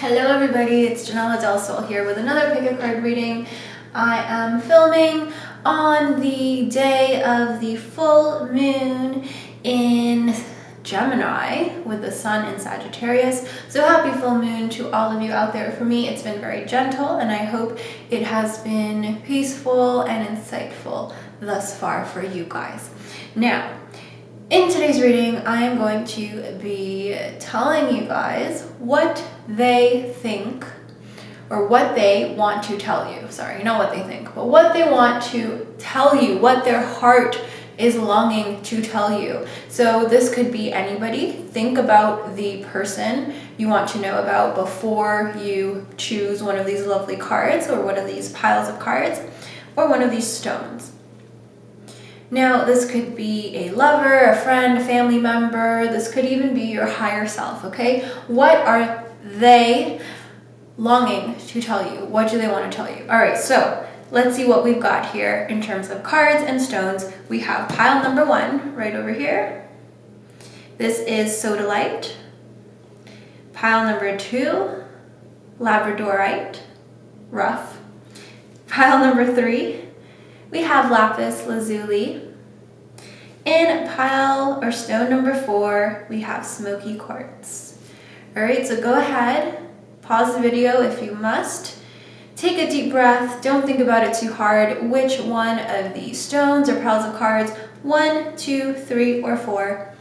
Hello everybody, it's Ginela Del Sol here with another pick a card reading. I am filming on the day of the full moon in Gemini with the sun in Sagittarius. So happy full moon to all of you out there. For me, it's been very gentle and I hope it has been peaceful and insightful thus far for you guys. Now, in today's reading, I am going to be telling you guys what they think or what they want to tell you. Sorry, not what they think, but what they want to tell you, what their heart is longing to tell you. So this could be anybody. Think about the person you want to know about before you choose one of these lovely cards or one of these piles of cards or one of these stones. Now, this could be a lover, a friend, a family member. This could even be your higher self, okay? What are they longing to tell you? What do they want to tell you? All right, so let's see what we've got here in terms of cards and stones. We have pile number 1 right over here. This is Sodalite. Pile number 2, Labradorite, rough. Pile number 3, we have Lapis Lazuli. In pile or stone number 4, we have Smoky Quartz. All right, so go ahead, pause the video if you must. Take a deep breath, don't think about it too hard. Which one of these stones or piles of cards, 1, 2, 3, or 4,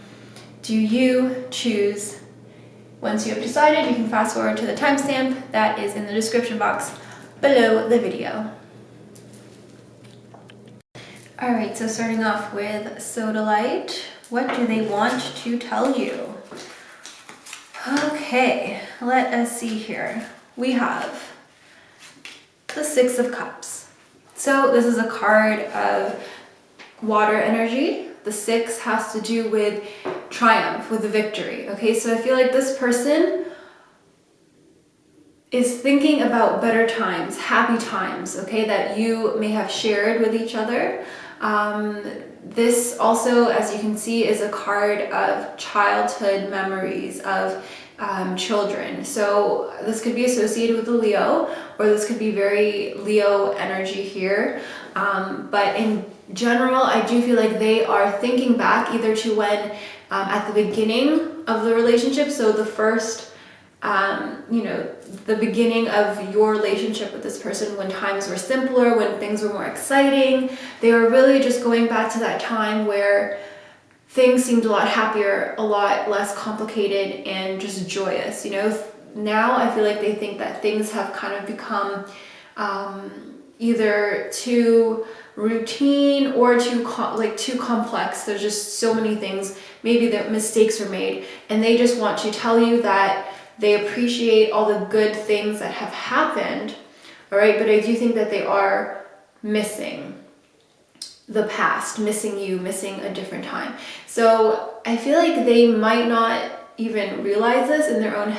do you choose? Once you have decided, you can fast forward to the timestamp that is in the description box below the video. All right, so starting off with Sodalite, what do they want to tell you? Okay, let us see here. We have the 6 of Cups. So this is a card of water energy. The 6 has to do with triumph, with the victory. Okay, so I feel like this person is thinking about better times, happy times, okay, that you may have shared with each other. This also, as you can see, is a card of childhood memories of children. So this could be associated with a Leo, or this could be very Leo energy here. But in general, I do feel like they are thinking back either to when at the beginning of the relationship, so the first the beginning of your relationship with this person, when times were simpler, when things were more exciting. They were really just going back to that time where things seemed a lot happier, a lot less complicated, and just joyous. Now I feel like they think that things have kind of become either too routine or too complex. There's just so many things. Maybe that mistakes were made, and they just want to tell you that they appreciate all the good things that have happened, all right? But I do think that they are missing the past, missing you, missing a different time. So I feel like they might not even realize this in their own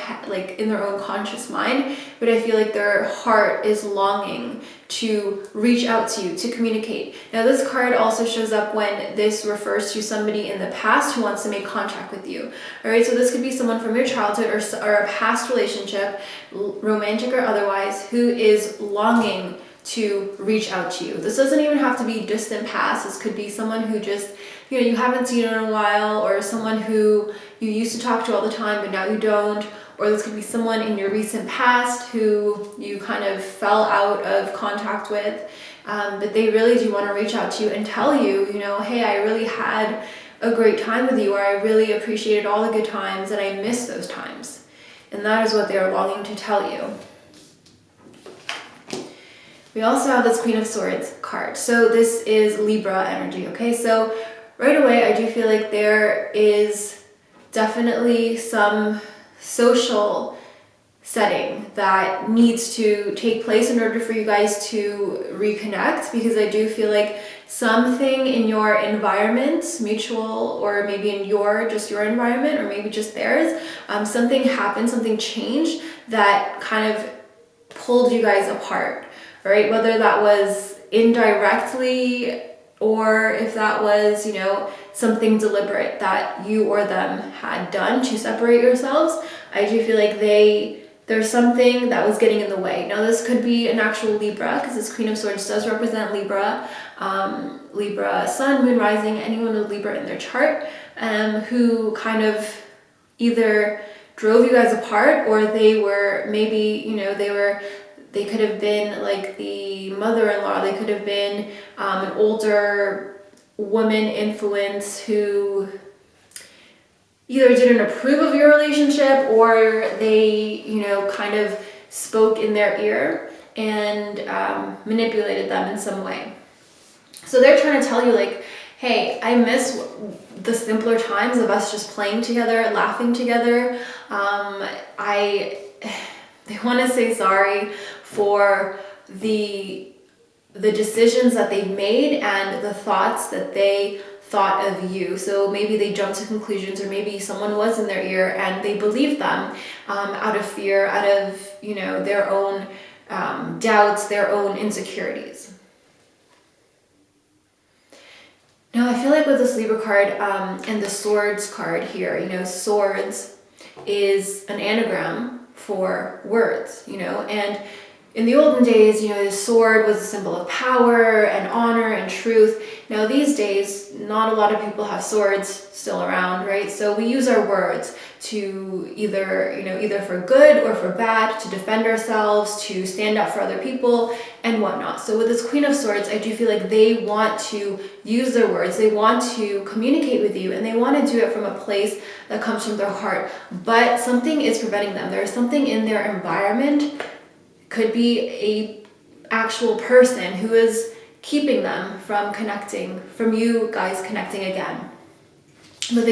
in their own conscious mind, but I feel like their heart is longing to reach out to you, to communicate. Now this card also shows up when this refers to somebody in the past who wants to make contact with you. All right, so this could be someone from your childhood or a past relationship, romantic or otherwise, who is longing to reach out to you. This doesn't even have to be distant past. This could be someone who just, you haven't seen in a while, or someone who you used to talk to all the time but now you don't. Or this could be someone in your recent past who you kind of fell out of contact with, but they really do want to reach out to you and tell you, hey, I really had a great time with you, or I really appreciated all the good times and I miss those times. And that is what they are longing to tell you. We also have this Queen of Swords card. So this is Libra energy, okay? So right away, I do feel like there is definitely some social setting that needs to take place in order for you guys to reconnect, because I do feel like something in your environment, mutual, or maybe in your environment, or maybe just theirs, something happened, something changed that kind of pulled you guys apart, right? Whether that was indirectly or if that was, something deliberate that you or them had done to separate yourselves. I do feel like they there's something that was getting in the way. Now this could be an actual Libra, because this Queen of Swords does represent Libra. Libra Sun, Moon, Rising, anyone with Libra in their chart, who kind of either drove you guys apart, or they were maybe, you know, they could have been like the mother-in-law, they could have been an older woman influence who either didn't approve of your relationship, or they, you know, kind of spoke in their ear and manipulated them in some way. So they're trying to tell you like, hey, I miss the simpler times of us just playing together, laughing together. They want to say sorry for the decisions that they've made and the thoughts that they thought of you. So maybe they jumped to conclusions, or maybe someone was in their ear and they believed them out of fear, out of, you know, their own doubts, their own insecurities. Now I feel like with this Libra card and the Swords card here, you know, swords is an anagram for words, you know, and in the olden days, you know, the sword was a symbol of power and honor and truth. Now these days, not a lot of people have swords still around, right? So we use our words to either for good or for bad, to defend ourselves, to stand up for other people and whatnot. So with this Queen of Swords, I do feel like they want to use their words, they want to communicate with you, and they want to do it from a place that comes from their heart. But something is preventing them. There's something in their environment, could be a actual person, who is keeping them from connecting, from you guys connecting again. But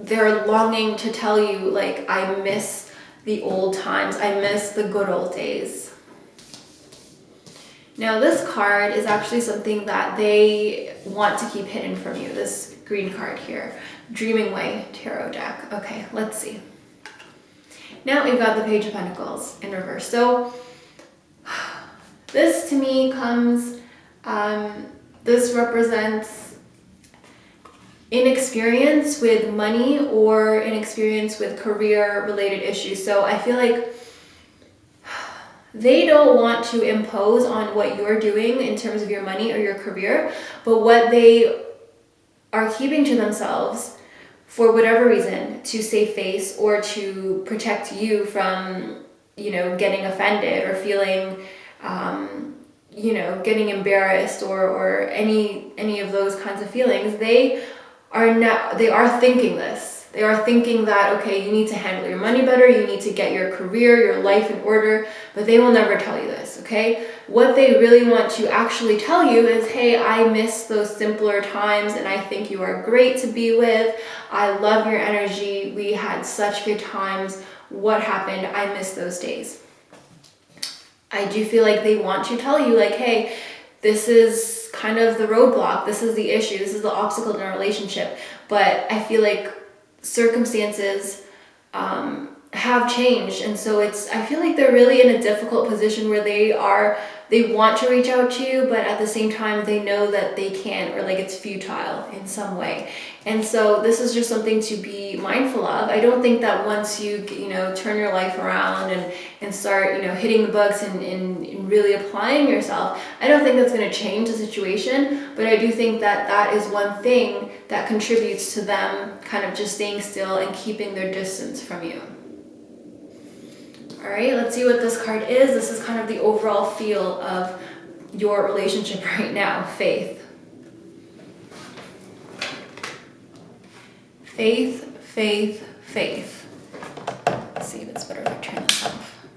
they're longing to tell you, like, I miss the old times, I miss the good old days. Now this card is actually something that they want to keep hidden from you, this green card here, Dreaming Way Tarot deck. Okay, let's see. Now we've got the Page of Pentacles in reverse. So this to me comes, this represents inexperience with money or inexperience with career related issues. So I feel like they don't want to impose on what you're doing in terms of your money or your career, but what they are keeping to themselves for whatever reason, to save face or to protect you from, you know, getting offended or feeling, you know, getting embarrassed or any of those kinds of feelings. They are thinking this. They are thinking that, okay, you need to handle your money better, you need to get your career, your life in order, but they will never tell you this, okay? What they really want to actually tell you is, hey, I miss those simpler times and I think you are great to be with. I love your energy. We had such good times. What happened? I miss those days. I do feel like they want to tell you, like, hey, this is kind of the roadblock. This is the issue. This is the obstacle in our relationship. But I feel like circumstances have changed, and so I feel like they're really in a difficult position where they want to reach out to you, but at the same time they know that they can't, or like it's futile in some way. And so this is just something to be mindful of. I don't think that once you turn your life around and start hitting the books and really applying yourself, I don't think that's going to change the situation, but I do think that that is one thing that contributes to them kind of just staying still and keeping their distance from you. All right, let's see what this card is. This is kind of the overall feel of your relationship right now. Faith. Faith, faith, faith. Let's see if it's better if I turn this off.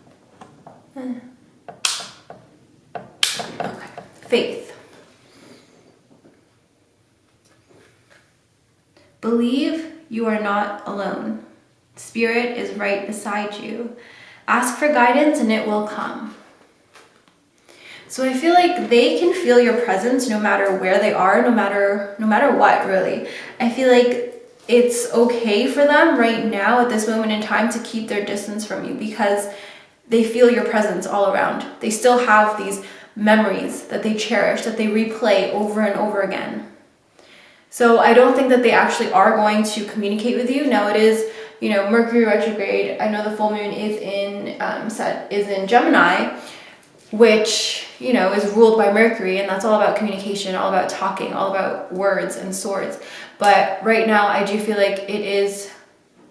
Okay, faith. Believe you are not alone. Spirit is right beside you. Ask for guidance and it will come. So I feel like they can feel your presence no matter where they are, no matter what, really. I feel like it's okay for them right now at this moment in time to keep their distance from you because they feel your presence all around. They still have these memories that they cherish, that they replay over and over again. So I don't think that they actually are going to communicate with you. Now it is, you know, Mercury retrograde. I know the full moon is in Gemini, which, you know, is ruled by Mercury, and that's all about communication, all about talking, all about words and swords. But right now, I do feel like it is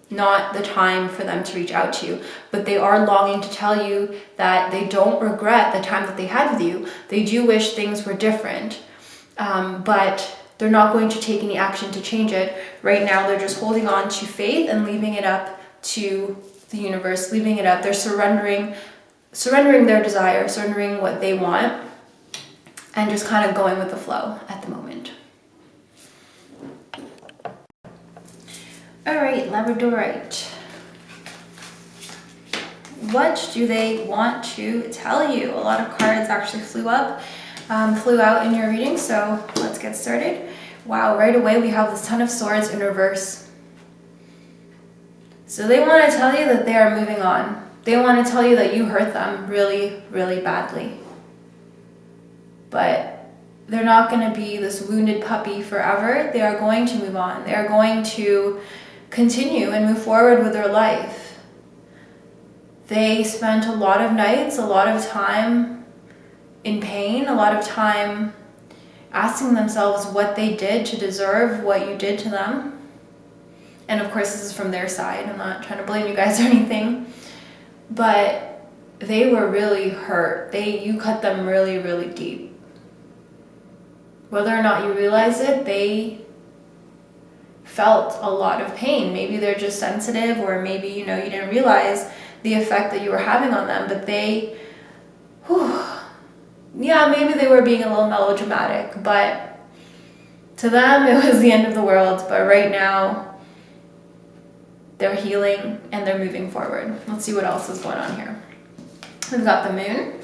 not the time for them to reach out to you, but they are longing to tell you that they don't regret the time that they had with you. They do wish things were different, but they're not going to take any action to change it. Right now, they're just holding on to faith and leaving it up to the universe, leaving it up. They're surrendering their desire, surrendering what they want, and just kind of going with the flow at the moment. All right, Labradorite. What do they want to tell you? A lot of cards actually flew out in your reading, so let's get started. Wow, right away we have this Ton of Swords in reverse. So they want to tell you that they are moving on. They want to tell you that you hurt them really, really badly. But they're not going to be this wounded puppy forever. They are going to move on. They are going to continue and move forward with their life. They spent a lot of nights, a lot of time in pain, a lot of time asking themselves what they did to deserve what you did to them. And of course, this is from their side. I'm not trying to blame you guys or anything. But they were really hurt. You cut them really, really deep. Whether or not you realize it, they felt a lot of pain. Maybe they're just sensitive, or maybe, you know, you didn't realize the effect that you were having on them, but yeah, maybe they were being a little melodramatic, but to them it was the end of the world. But right now they're healing and they're moving forward. Let's see what else is going on here. We've got the moon,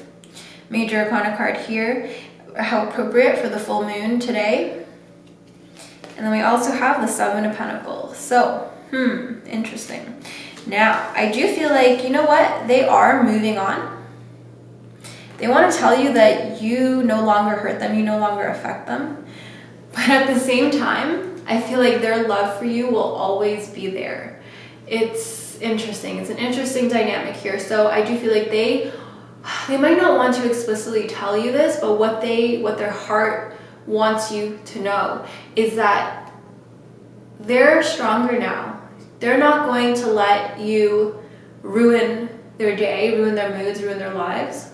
major arcana card here, how appropriate for the full moon today. And then we also have the Seven of Pentacles. So, interesting. Now, I do feel like, you know what? They are moving on. They want to tell you that you no longer hurt them, you no longer affect them. But at the same time, I feel like their love for you will always be there. It's interesting. It's an interesting dynamic here. So I do feel like they might not want to explicitly tell you this, but what their heart wants you to know is that they're stronger now. They're not going to let you ruin their day, ruin their moods, ruin their lives.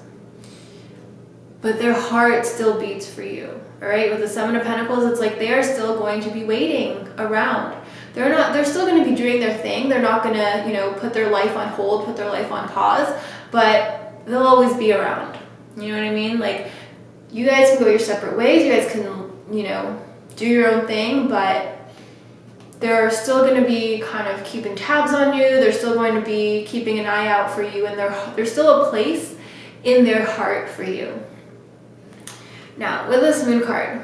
But their heart still beats for you, all right? With the Seven of Pentacles, it's like they are still going to be waiting around. They're still going to be doing their thing. They're not going to, you know, put their life on hold, put their life on pause, but they'll always be around. You know what I mean? Like, you guys can go your separate ways. You guys can, you know, do your own thing, but they're still going to be kind of keeping tabs on you. They're still going to be keeping an eye out for you, and there's still a place in their heart for you. Now, with this moon card,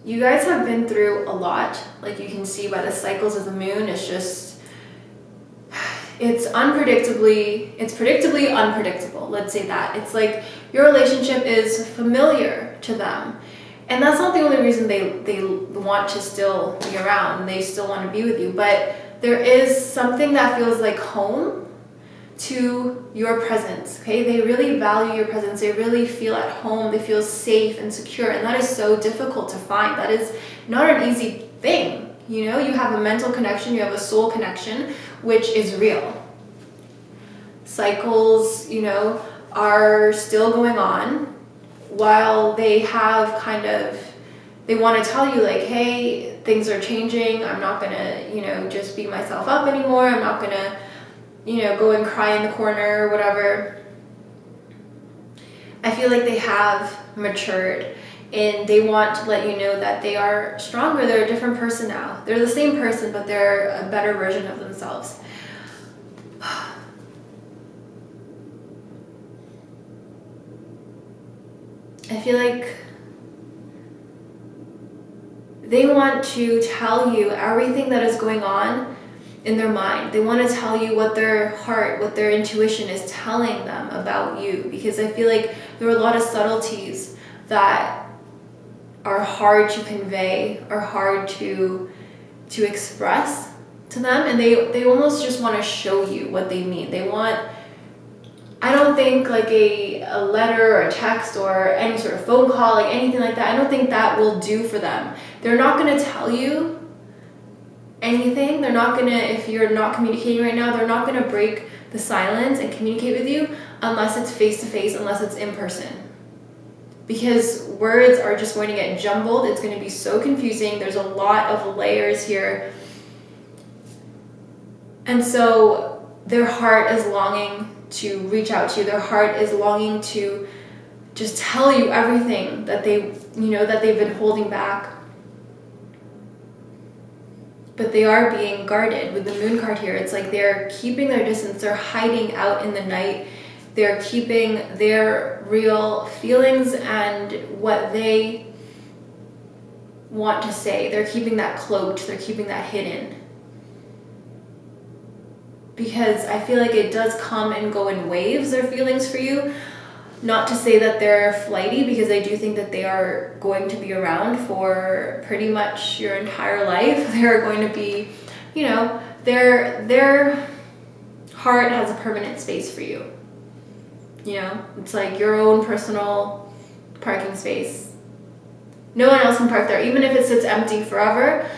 you guys have been through a lot. Like you can see by the cycles of the moon, it's predictably unpredictable. Let's say that. It's like your relationship is familiar to them. And that's not the only reason they want to still be around. They still want to be with you. But there is something that feels like home to your presence, okay? They really value your presence. They really feel at home. They feel safe and secure. And that is so difficult to find. That is not an easy thing. You know, you have a mental connection, you have a soul connection, which is real. Cycles, you know, are still going on while they have they want to tell you like, hey, things are changing. I'm not going to, you know, just beat myself up anymore. I'm not going to, you know, go and cry in the corner or whatever. I feel like they have matured and they want to let you know that they are stronger. They're a different person now. They're the same person, but they're a better version of themselves. I feel like they want to tell you everything that is going on in their mind. They want to tell you what their heart, what their intuition is telling them about you, because I feel like there are a lot of subtleties that are hard to convey, are hard to express to them, and they almost just want to show you what they mean. They want, I don't think like a letter or a text or any sort of phone call, like anything like that, I don't think that will do for them. They're not going to tell you anything. They're not going to, if you're not communicating right now, they're not going to break the silence and communicate with you unless it's face-to-face, unless it's in person. Because words are just going to get jumbled. It's going to be so confusing. There's a lot of layers here. And so their heart is longing to reach out to you. Their heart is longing to just tell you everything that they, that they've been holding back. But they are being guarded with the moon card here. It's like they're keeping their distance. They're hiding out in the night. They're keeping their real feelings and what they want to say. They're keeping that cloaked. They're keeping that hidden. Because I feel like it does come and go in waves, their feelings for you. Not to say that they're flighty, because I do think that they are going to be around for pretty much your entire life. They're going to be, their heart has a permanent space for you. It's like your own personal parking space. No one else can park there. Even if it sits empty forever,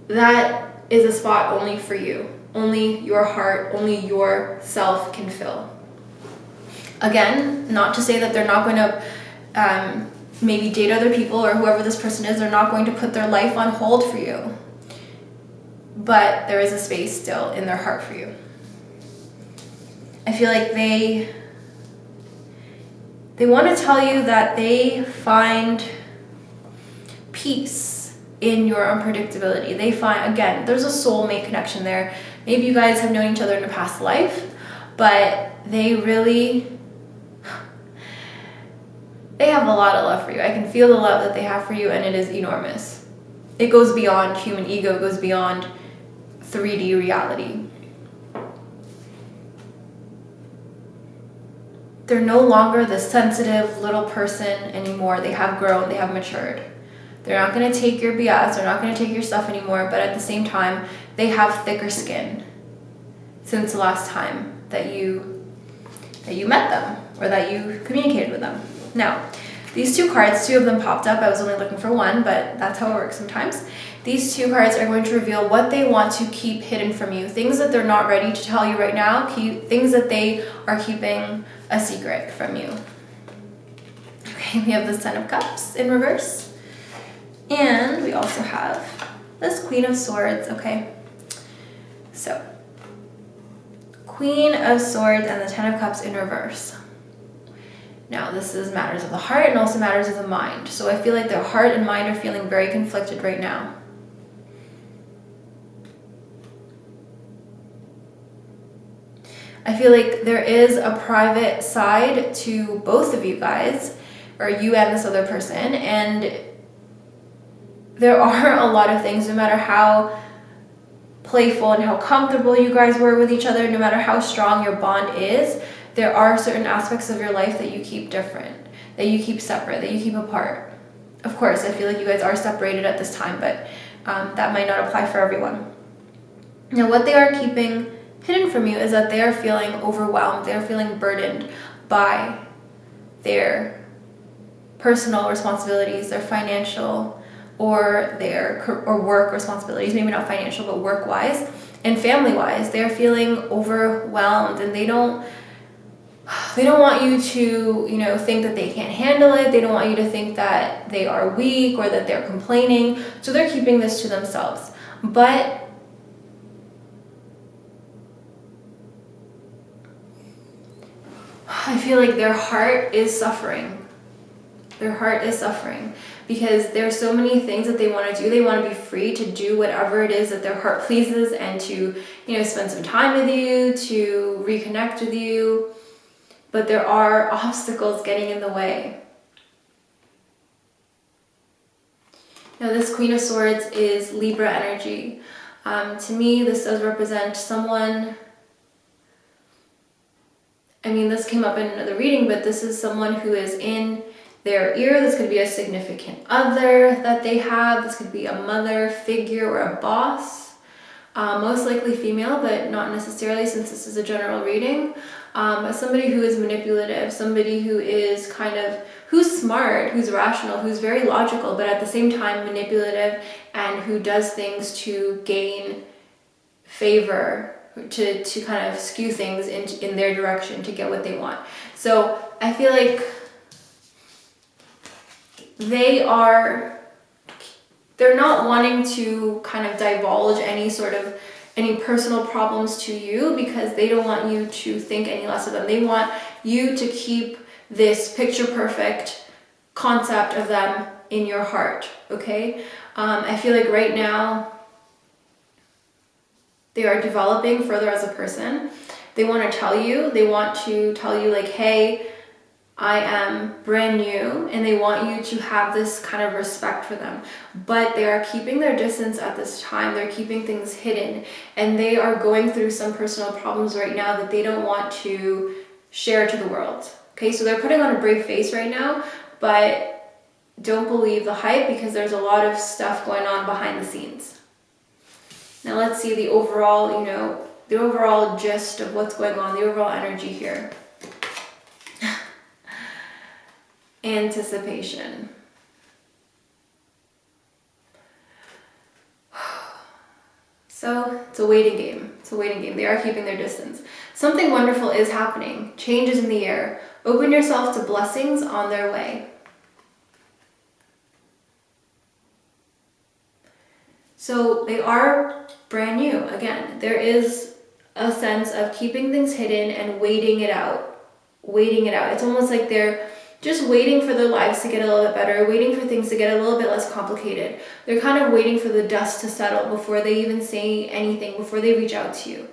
that is a spot only for you. Only your heart, only yourself can fill. Again, not to say that they're not going to maybe date other people, or whoever this person is, they're not going to put their life on hold for you. But there is a space still in their heart for you. I feel like they want to tell you that they find peace in your unpredictability. They find, again, there's a soulmate connection there. Maybe you guys have known each other in a past life, but they have a lot of love for you. I can feel the love that they have for you, and it is enormous. It goes beyond human ego, it goes beyond 3D reality. They're no longer the sensitive little person anymore. They have grown, they have matured. They're not going to take your BS, they're not going to take your stuff anymore, but at the same time, they have thicker skin since the last time that you met them, or that you communicated with them. Now, these two cards, two of them popped up. I was only looking for one, but that's how it works sometimes. These two cards are going to reveal what they want to keep hidden from you, things that they're not ready to tell you right now, things that they are keeping a secret from you. Okay, we have the Ten of Cups in reverse, and we also have this Queen of Swords. Okay, so Queen of Swords and the Ten of Cups in reverse. Now, this is matters of the heart and also matters of the mind. So I feel like their heart and mind are feeling very conflicted right now. I feel like there is a private side to both of you guys, or you and this other person, and there are a lot of things, no matter how playful and how comfortable you guys were with each other, no matter how strong your bond is, there are certain aspects of your life that you keep different, that you keep separate, that you keep apart. Of course, I feel like you guys are separated at this time, but that might not apply for everyone. Now, what they are keeping hidden from you is that they are feeling overwhelmed, they're feeling burdened by their personal responsibilities, their financial or work responsibilities, maybe not financial, but work-wise and family-wise. They're feeling overwhelmed, and they don't want you to, think that they can't handle it. They don't want you to think that they are weak or that they're complaining. So they're keeping this to themselves. But I feel like their heart is suffering. Their heart is suffering because there's so many things that they want to do. They want to be free to do whatever it is that their heart pleases, and to, spend some time with you, to reconnect with you. But there are obstacles getting in the way. Now, this Queen of Swords is Libra energy. To me, this does represent someone, this came up in another reading, but this is someone who is in their ear. This could be a significant other that they have. This could be a mother figure or a boss. Most likely female, but not necessarily, since this is a general reading. Somebody who is manipulative, somebody who is who's smart, who's rational, who's very logical, but at the same time manipulative, and who does things to gain favor, to kind of skew things in their direction to get what they want. So I feel like they're not wanting to kind of divulge any personal problems to you, because they don't want you to think any less of them. They want you to keep this picture perfect concept of them in your heart, okay? I feel like right now they are developing further as a person. They want to tell you like, hey, I am brand new, and they want you to have this kind of respect for them. But they are keeping their distance at this time. They're keeping things hidden, and they are going through some personal problems right now that they don't want to share to the world. Okay, so they're putting on a brave face right now, but don't believe the hype, because there's a lot of stuff going on behind the scenes. Now let's see the overall, the overall gist of what's going on, the overall energy here. Anticipation. So it's a waiting game. It's a waiting game. They are keeping their distance. Something wonderful is happening. Change is in the air. Open yourself to blessings on their way. So they are brand new. Again, there is a sense of keeping things hidden and waiting it out. Waiting it out. It's almost like they're just waiting for their lives to get a little bit better, waiting for things to get a little bit less complicated. They're kind of waiting for the dust to settle before they even say anything, before they reach out to you.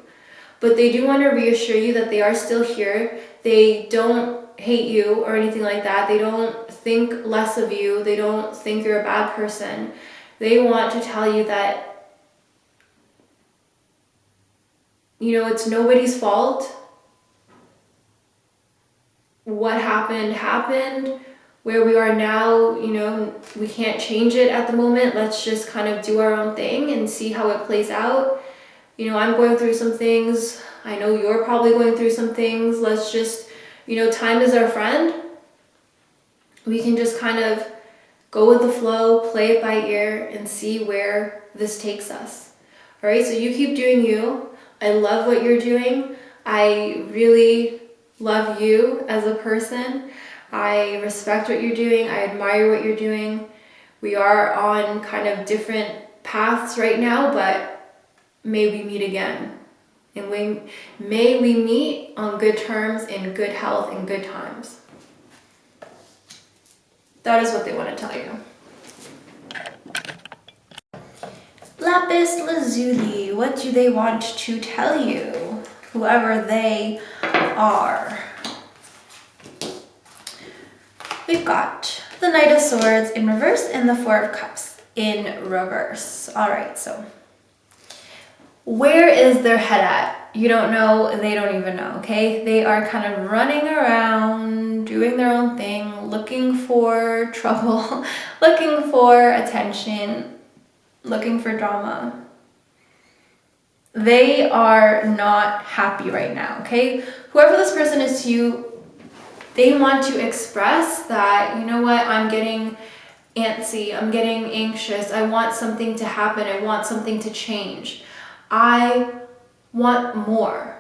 But they do want to reassure you that they are still here. They don't hate you or anything like that. They don't think less of you. They don't think you're a bad person. They want to tell you that, it's nobody's fault. What happened. Where we are now, we can't change it at the moment. Let's just kind of do our own thing and see how it plays out. I'm going through some things. I know you're probably going through some things. Let's just, time is our friend. We can just kind of go with the flow, play it by ear, and see where this takes us. All right, so you keep doing you. I love what you're doing. I really love you as a person. I respect what you're doing. I admire what you're doing. We are on kind of different paths right now, but may we meet again. And may we meet on good terms, in good health, in good times. That is what they want to tell you. Lapis Lazuli, what do they want to tell you? Whoever they are. We've got the Knight of Swords in reverse and the Four of Cups in reverse. All right, so where is their head at? You don't know, they don't even know, okay? They are kind of running around, doing their own thing, looking for trouble, looking for attention, looking for drama. They are not happy right now, okay? Whoever this person is to you, they want to express that, you know what, I'm getting antsy, I'm getting anxious, I want something to happen, I want something to change. I want more.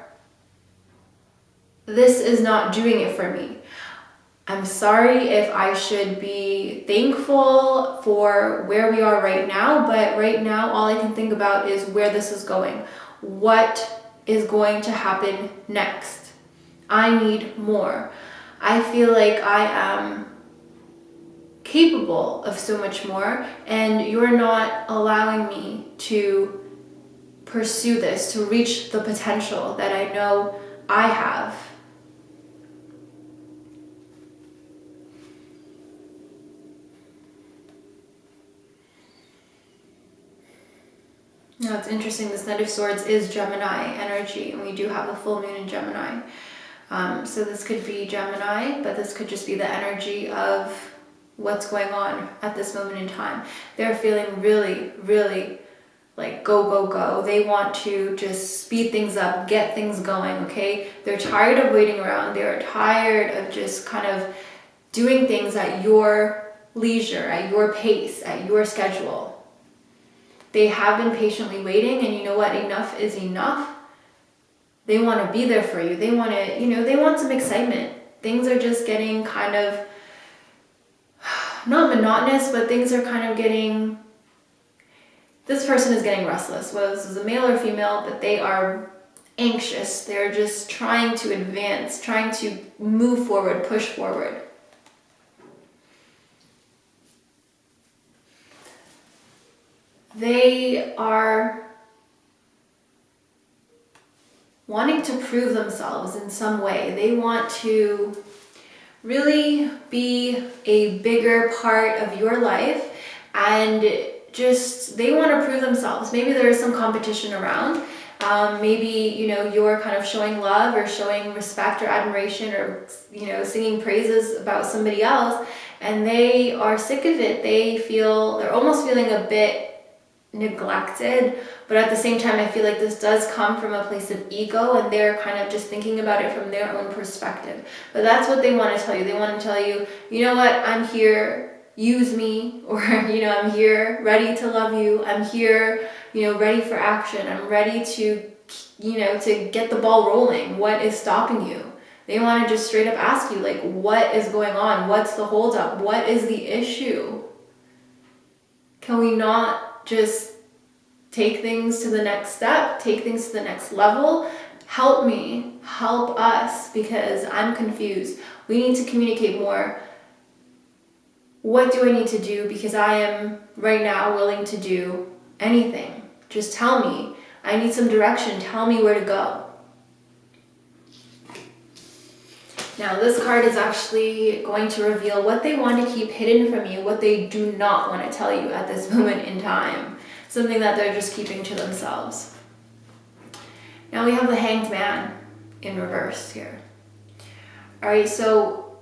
This is not doing it for me. I'm sorry if I should be thankful for where we are right now, but right now all I can think about is where this is going. What is going to happen next? I need more. I feel like I am capable of so much more, and you're not allowing me to pursue this, to reach the potential that I know I have. Now it's interesting, this Knight of Swords is Gemini energy, and we do have a full moon in Gemini. So this could be Gemini, but this could just be the energy of what's going on at this moment in time. They're feeling really, really like go, go, go. They want to just speed things up, get things going, okay? They're tired of waiting around. They're tired of just kind of doing things at your leisure, at your pace, at your schedule. They have been patiently waiting, and you know what? Enough is enough. They want to be there for you. They want to, they want some excitement. Things are just getting kind of, not monotonous, but things are kind of getting, this person is getting restless, whether this is a male or female, but they are anxious. They're just trying to advance, trying to move forward, push forward. They are wanting to prove themselves in some way. They want to really be a bigger part of your life, and just they want to prove themselves. Maybe there is some competition around. Maybe you're kind of showing love or showing respect or admiration or singing praises about somebody else, and they are sick of it. They're almost feeling a bit neglected, but at the same time I feel like this does come from a place of ego, and they're kind of just thinking about it from their own perspective. But that's what they want to tell you. They want to tell you, you know what, I'm here, use me, or I'm here ready to love you. I'm here ready for action. I'm ready to to get the ball rolling. What is stopping you? They want to just straight up ask you, like, what is going on? What's the holdup? What is the issue? Can we not just take things to the next step, take things to the next level? Help me, help us, because I'm confused. We need to communicate more. What do I need to do? Because I am right now willing to do anything. Just tell me. I need some direction. Tell me where to go. Now, this card is actually going to reveal what they want to keep hidden from you, what they do not want to tell you at this moment in time. Something that they're just keeping to themselves. Now we have the Hanged Man in reverse here. All right, so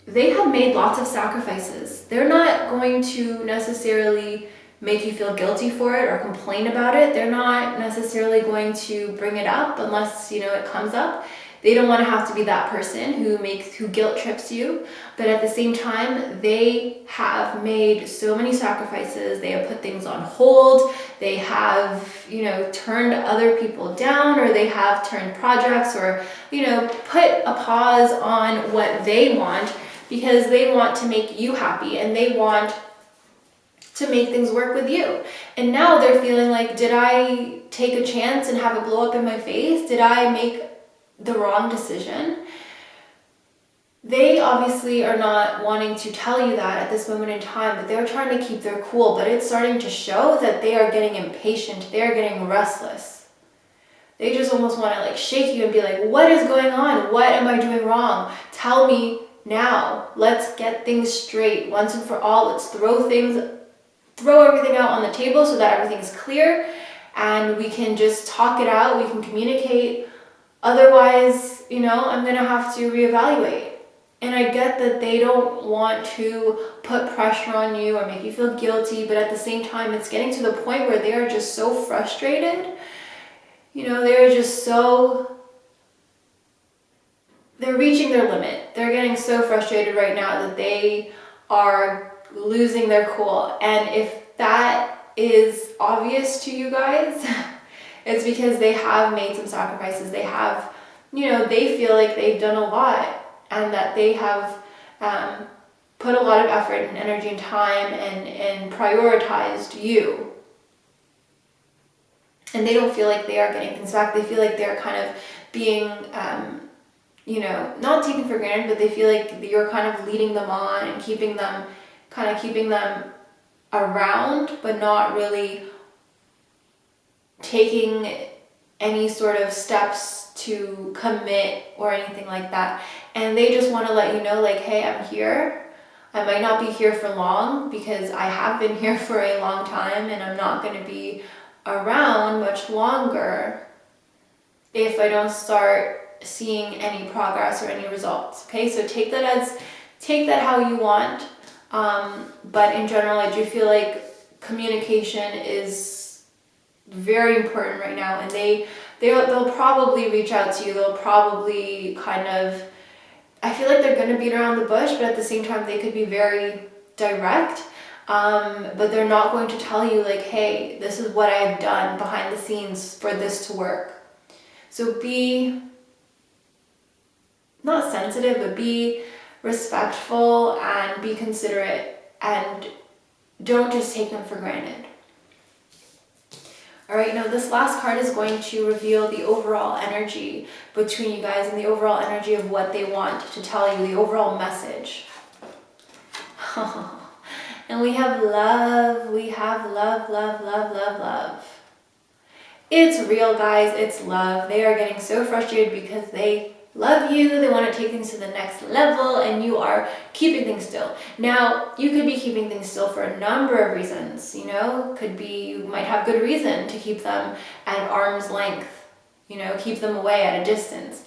they have made lots of sacrifices. They're not going to necessarily make you feel guilty for it or complain about it. They're not necessarily going to bring it up unless, it comes up. They don't want to have to be that person who guilt trips you, but at the same time, they have made so many sacrifices. They have put things on hold. They have, turned other people down, or they have turned projects, or, put a pause on what they want because they want to make you happy and they want to make things work with you. And now they're feeling like, did I take a chance and have it blow up in my face? Did I make the wrong decision? They obviously are not wanting to tell you that at this moment in time, but they're trying to keep their cool, but it's starting to show that they are getting impatient. They're getting restless. They just almost want to shake you and be like, what is going on? What am I doing wrong? Tell me now. Let's get things straight once and for all. Let's throw everything out on the table so that everything's clear and we can just talk it out. We can communicate. Otherwise, I'm going to have to reevaluate. And I get that they don't want to put pressure on you or make you feel guilty, but at the same time, it's getting to the point where they are just so frustrated. They're just they're reaching their limit. They're getting so frustrated right now that they are losing their cool. And if that is obvious to you guys, it's because they have made some sacrifices. They have, they feel like they've done a lot and that they have put a lot of effort and energy and time and prioritized you. And they don't feel like they are getting things back. They feel like they're kind of being, not taken for granted, but they feel like you're kind of leading them on and keeping them around, but not really taking any sort of steps to commit or anything like that. And they just want to let you know, hey, I'm here. I might not be here for long because I have been here for a long time and I'm not going to be around much longer if I don't start seeing any progress or any results. Okay, so take that as take that how you want. But in general, I do feel like communication is very important right now, and they'll probably reach out to you. They'll probably kind of, I feel like they're going to beat around the bush, but at the same time they could be very direct. But they're not going to tell you like, hey, this is what I've done behind the scenes for this to work. So be not sensitive, but be respectful and be considerate, and don't just take them for granted. All right, now this last card is going to reveal the overall energy between you guys and the overall energy of what they want to tell you, the overall message. And we have love, we have love, love, love, love, love. It's real, guys, it's love. They are getting so frustrated because they love you, they want to take things to the next level, and you are keeping things still. Now, you could be keeping things still for a number of reasons, you know? Could be you might have good reason to keep them at arm's length, you know, keep them away at a distance.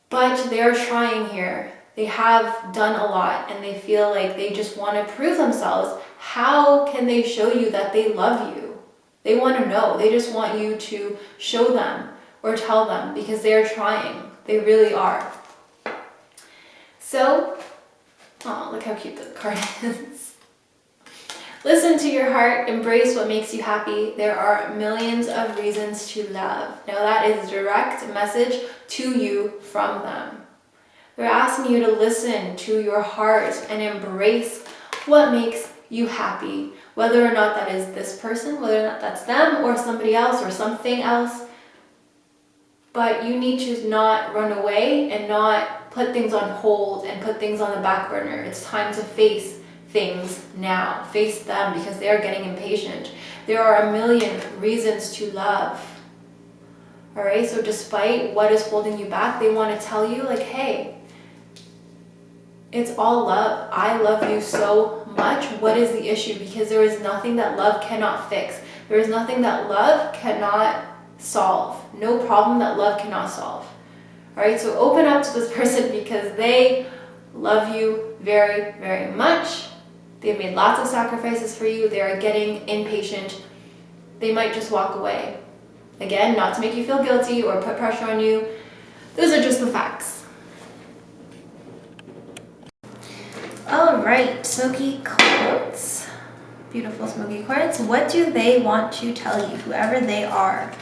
But they're trying here. They have done a lot, and they feel like they just want to prove themselves. How can they show you that they love you? They want to know. They just want you to show them or tell them, because they're trying. They really are. So, oh, look how cute the card is. Listen to your heart, embrace what makes you happy. There are millions of reasons to love. Now that is a direct message to you from them. They're asking you to listen to your heart and embrace what makes you happy. Whether or not that is this person, whether or not that's them or somebody else or something else. But you need to not run away and not put things on hold and put things on the back burner. It's time to face things now. Face them, because they are getting impatient. There are a million reasons to love. All right, so despite what is holding you back, they want to tell you like, hey, it's all love. I love you so much. What is the issue? Because there is nothing that love cannot fix. There is nothing that love cannot solve. No problem that love cannot solve. All right, so open up to this person, because they love you very, very much. They've made lots of sacrifices for you. They are getting impatient. They might just walk away. Again, not to make you feel guilty or put pressure on you. Those are just the facts. All right, Smoky Quartz. Beautiful Smoky Quartz. What do they want to tell you, whoever they are?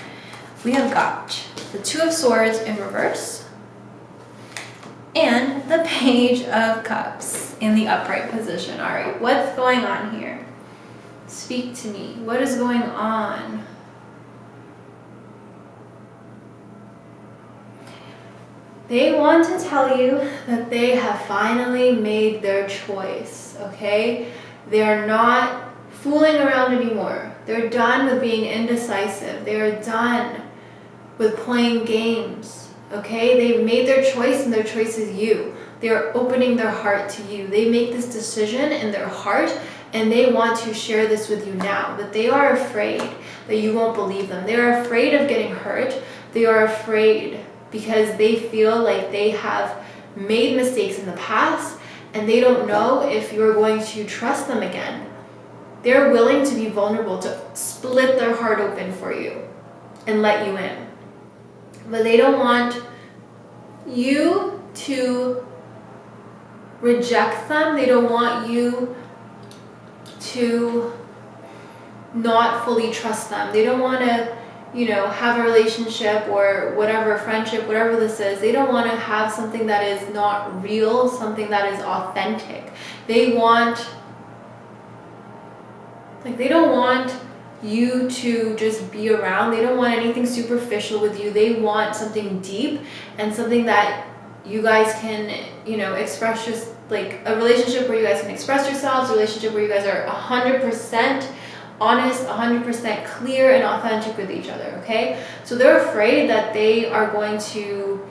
We have got the Two of Swords in reverse and the Page of Cups in the upright position. All right, what's going on here? Speak to me. What is going on? They want to tell you that they have finally made their choice, okay? They're not fooling around anymore. They're done with being indecisive. They're done with playing games, okay? They've made their choice, and their choice is you. They're opening their heart to you. They make this decision in their heart, and they want to share this with you now. But they are afraid that you won't believe them. They're afraid of getting hurt. They are afraid because they feel like they have made mistakes in the past, and they don't know if you're going to trust them again. They're willing to be vulnerable, to split their heart open for you and let you in. But they don't want you to reject them. They don't want you to not fully trust them. They don't want to, you know, have a relationship or whatever, friendship, whatever this is. They don't want to have something that is not real, something that is authentic. They want, like, they don't want you to just be around. They don't want anything superficial with you. They want something deep and something that you guys can, you know, express, just like a relationship where you guys can express yourselves, a relationship where you guys are 100% honest, 100% clear and authentic with each other, okay? So they're afraid that they are going to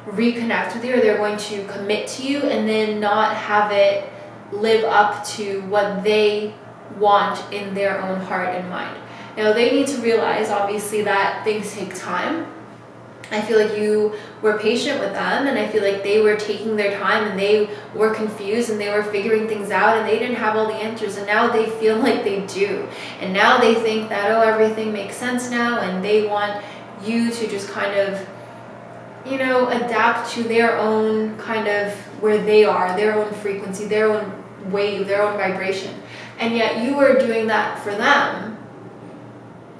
reconnect with you, or they're going to commit to you and then not have it live up to what they want in their own heart and mind. Now they need to realize, obviously, that things take time. I feel like you were patient with them, and I feel like they were taking their time, and they were confused, and they were figuring things out, and they didn't have all the answers, and now they feel like they do. And now they think that, oh, everything makes sense now, and they want you to just kind of, you know, adapt to their own kind of where they are, their own frequency, their own wave, their own vibration. And yet you were doing that for them.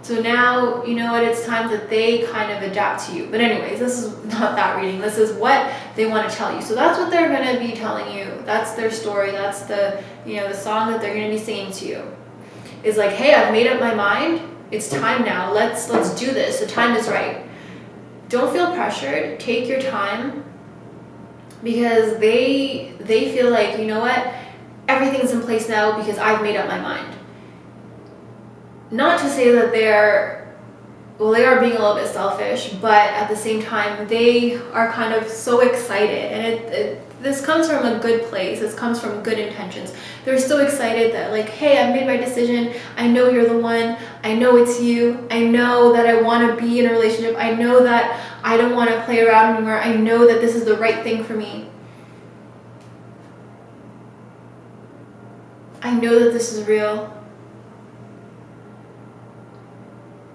So now, you know what, it's time that they kind of adapt to you. But anyways, this is not that reading. This is what they want to tell you. So that's what they're going to be telling you. That's their story. That's the, you know, the song that they're going to be singing to you. Is like, hey, I've made up my mind. It's time now. Let's do this. The time is right. Don't feel pressured. Take your time. Because they feel like, you know what, everything's in place now because I've made up my mind. Not to say that they are being a little bit selfish, but at the same time, they are kind of so excited. And this comes from a good place. This comes from good intentions. They're so excited that, like, hey, I've made my decision. I know you're the one. I know it's you. I know that I want to be in a relationship. I know that I don't want to play around anymore. I know that this is the right thing for me. I know that this is real.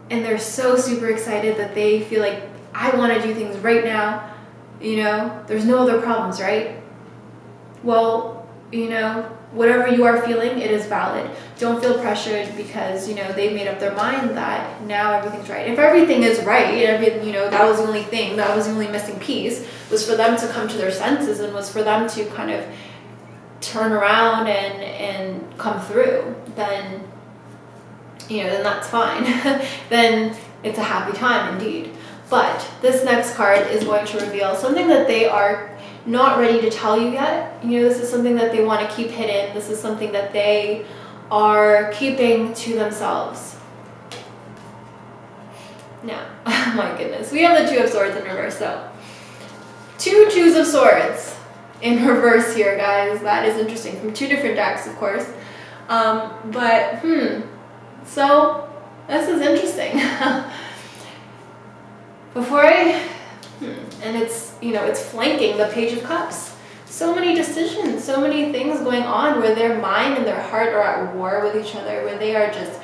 And they're so super excited that they feel like, I want to do things right now. You know, there's no other problems, right? Well, you know, whatever you are feeling, it is valid. Don't feel pressured because, you know, they've made up their mind that now everything's right. If everything is right, you know, that was the only thing, that was the only missing piece, was for them to come to their senses and was for them to kind of turn around and come through, then, you know, then that's fine. Then it's a happy time indeed. But this next card is going to reveal something that they are not ready to tell you yet. You know, this is something that they want to keep hidden. This is something that they are keeping to themselves. Now, oh my goodness, we have the Two of Swords in reverse. So, 2 Twos of Swords in reverse here, guys. That is interesting, from 2 different decks, of course. So this is interesting. And it's, you know, it's flanking the Page of Cups. So many decisions, so many things going on where their mind and their heart are at war with each other, where they are just,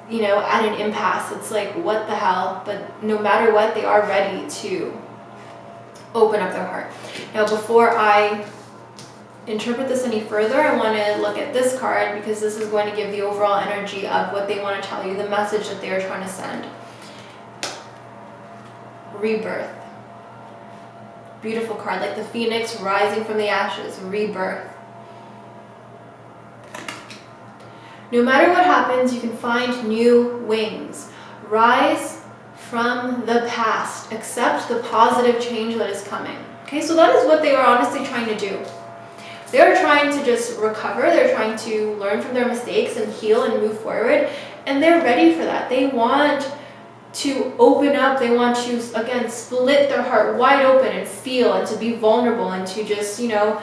you know, at an impasse. It's like, what the hell? But no matter what, they are ready to open up their heart. Now, before I interpret this any further, I want to look at this card because this is going to give the overall energy of what they want to tell you, the message that they are trying to send. Rebirth. Beautiful card, like the phoenix rising from the ashes. Rebirth. No matter what happens, you can find new wings. Rise from the past. Accept the positive change that is coming. Okay, so that is what they are honestly trying to do. They're trying to just recover. They're trying to learn from their mistakes and heal and move forward. And they're ready for that. They want to open up. They want to, again, split their heart wide open and feel and to be vulnerable and to just, you know,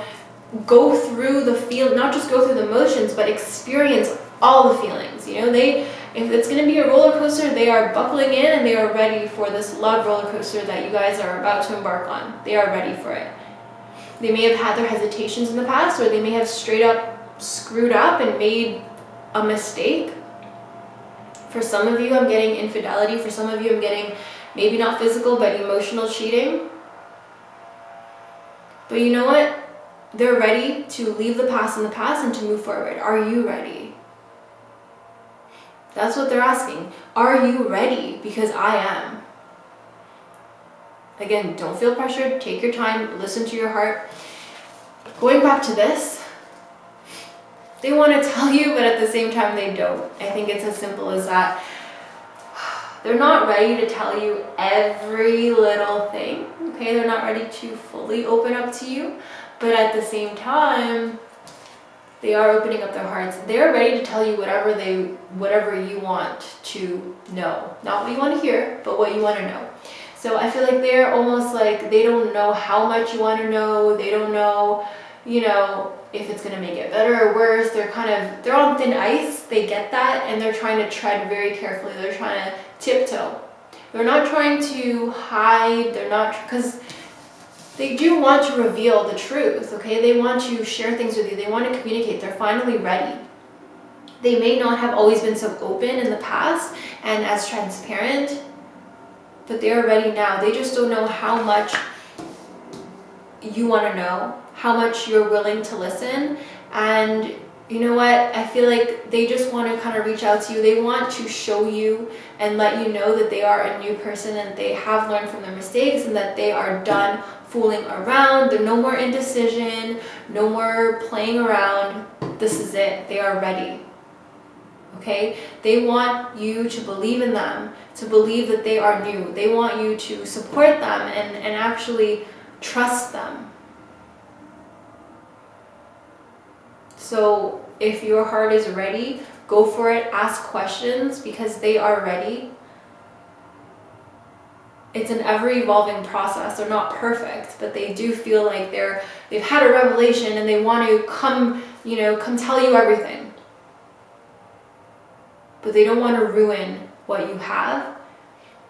go through the feel, not just go through the motions, but experience all the feelings. You know, if it's going to be a roller coaster, they are buckling in and they are ready for this love roller coaster that you guys are about to embark on. They are ready for it. They may have had their hesitations in the past, or they may have straight up screwed up and made a mistake. For some of you, I'm getting infidelity. For some of you, I'm getting maybe not physical, but emotional cheating. But you know what? They're ready to leave the past in the past and to move forward. Are you ready? That's what they're asking. Are you ready? Because I am. Again, don't feel pressured. Take your time. Listen to your heart. Going back to this, they want to tell you, but at the same time, they don't. I think it's as simple as that. They're not ready to tell you every little thing. Okay, they're not ready to fully open up to you, but at the same time, they are opening up their hearts. They're ready to tell you whatever you want to know. Not what you want to hear, but what you want to know. So I feel like they're almost like they don't know how much you want to know. They don't know, you know, if it's going to make it better or worse. They're on thin ice. They get that, and they're trying to tread very carefully. They're trying to tiptoe. They're not trying to hide. They're not, because they do want to reveal the truth, okay? They want to share things with you. They want to communicate. They're finally ready. They may not have always been so open in the past and as transparent, but they are ready now. They just don't know how much you want to know, how much you're willing to listen. And you know what? I feel like they just want to kind of reach out to you. They want to show you and let you know that they are a new person and they have learned from their mistakes and that they are done fooling around. There's no more indecision, no more playing around. This is it. They are ready. Okay? They want you to believe in them, to believe that they are new. They want you to support them and actually trust them. So if your heart is ready, go for it. Ask questions because they are ready. It's an ever-evolving process. They're not perfect, but they do feel like they've had a revelation and they want to come tell you everything. But they don't want to ruin what you have.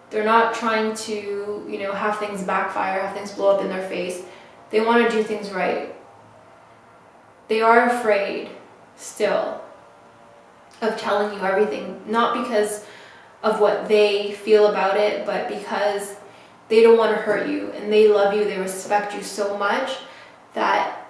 They're not trying to, have things backfire, have things blow up in their face. They want to do things right. They are afraid still of telling you everything, not because of what they feel about it, but because they don't want to hurt you and they love you, they respect you so much that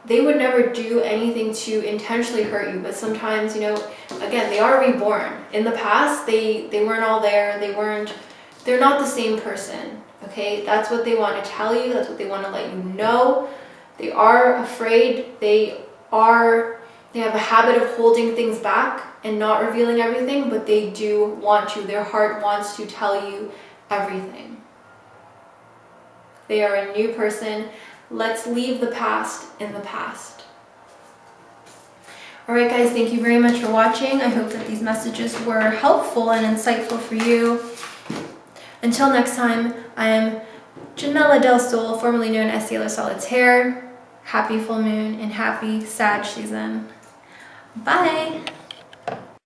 they would never do anything to intentionally hurt you. But sometimes, again, they are reborn. In the past, they weren't all there. They're not the same person, okay? That's what they want to tell you. That's what they want to let you know. They are afraid. They have a habit of holding things back and not revealing everything, but they do want to. Their heart wants to tell you everything. They are a new person. Let's leave the past in the past. All right, guys, thank you very much for watching. I hope that these messages were helpful and insightful for you. Until next time, I am Ginela Del Sol, formerly known as Sailor Solitaire. Happy full moon and happy Sag season. Bye.